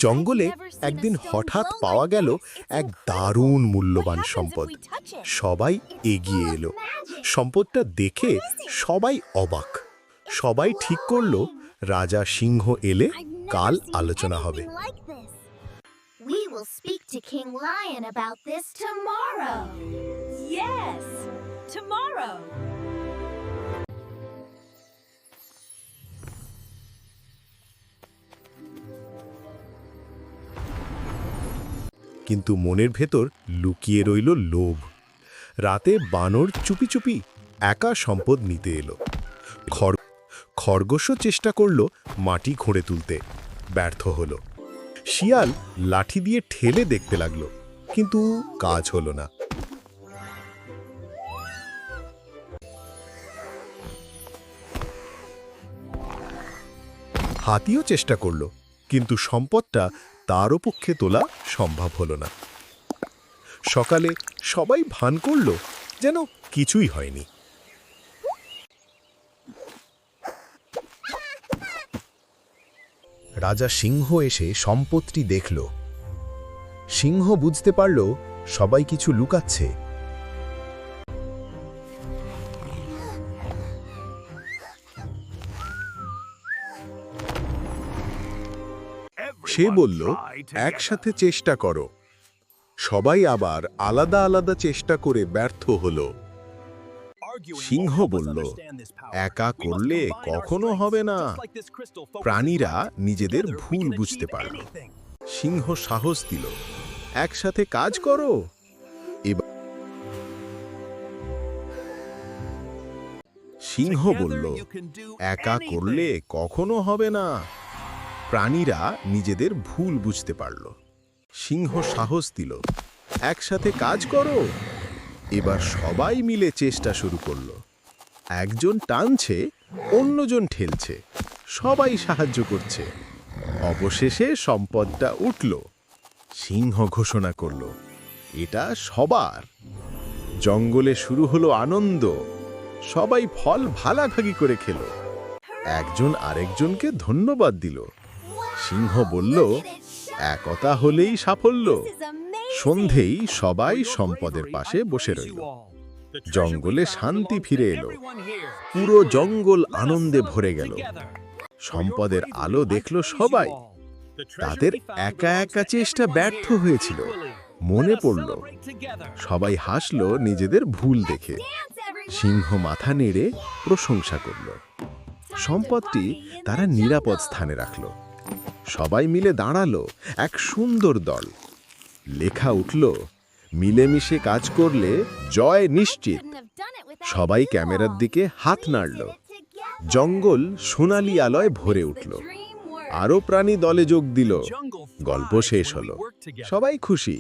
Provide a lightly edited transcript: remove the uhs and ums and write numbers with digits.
জঙ্গলে একদিন হঠাৎ পাওয়া গেল এক দারুণ মূল্যবান সম্পদ। সবাই এগিয়ে এলো। সম্পদটা দেখে সবাই অবাক। সবাই ঠিক করলো রাজা সিংহ এলে কাল আলোচনা হবে। We will speak to King Lion about this tomorrow. Yes, tomorrow. কিন্তু মনের ভেতর লুকিয়ে রইল লোভ। রাতে বানর চুপি চুপি একা সম্পদ নিতে এলো। খরগোশও চেষ্টা করল মাটি খুঁড়ে তুলতে, ব্যর্থ হলো। শিয়াল লাঠি দিয়ে ঠেলে দেখতে লাগলো, কিন্তু কাজ হলো না। হাতিও চেষ্টা করল, কিন্তু সম্পদটা তারও পক্ষে তোলা সম্ভব হলো না। সকালে সবাই ভান করল যেন কিছুই হয়নি। রাজা সিংহ এসে সম্পদটি দেখল। সিংহ বুঝতে পারল সবাই কিছু লুকাচ্ছে। সে বলল, একসাথে চেষ্টা করো। সবাই আবার আলাদা আলাদা চেষ্টা করে ব্যর্থ হলো। সিংহ বলল, একা করলে কখনো হবে না। প্রাণীরা নিজেদের ভুল বুঝতে পারল। সিংহ সাহস দিল, একসাথে কাজ করো। এবার সিংহ বলল, একা করলে কখনো হবে না। প্রাণীরা নিজেদের ভুল বুঝতে পারল। সিংহ সাহস দিল, একসাথে কাজ করো। এবার সবাই মিলে চেষ্টা শুরু করল। একজন টানছে, অন্যজন ঠেলছে, সবাই সাহায্য করছে। অবশেষে সম্পদটা উঠল। সিংহ ঘোষণা করল, এটা সবার। জঙ্গলে শুরু হলো আনন্দ। সবাই ফল ভাগাভাগি করে খেল। একজন আরেকজনকে ধন্যবাদ দিল। সিংহ বলল, একতা হলেই সাফল্য। সন্ধেই সবাই সম্পদের পাশে বসে রইল। জঙ্গলে শান্তি ফিরে এলো। পুরো জঙ্গল আনন্দে ভরে গেল। সম্পদের আলো দেখল সবাই। তাদের একা একা চেষ্টা ব্যর্থ হয়েছিল। মনে পড়ল, সবাই হাসল নিজেদের ভুল দেখে। সিংহ মাথা নেড়ে প্রশংসা করল। সম্পদটি তারা নিরাপদ স্থানে রাখল। সবাই মিলে দাঁড়ালো এক সুন্দর দল। লেখা উঠল, মিলেমিশে কাজ করলে জয় নিশ্চিত। সবাই ক্যামেরার দিকে হাত নাড়ল। জঙ্গল সোনালি আলোয় ভরে উঠল। আরও প্রাণী দলে যোগ দিল। গল্প শেষ হলো। সবাই খুশি।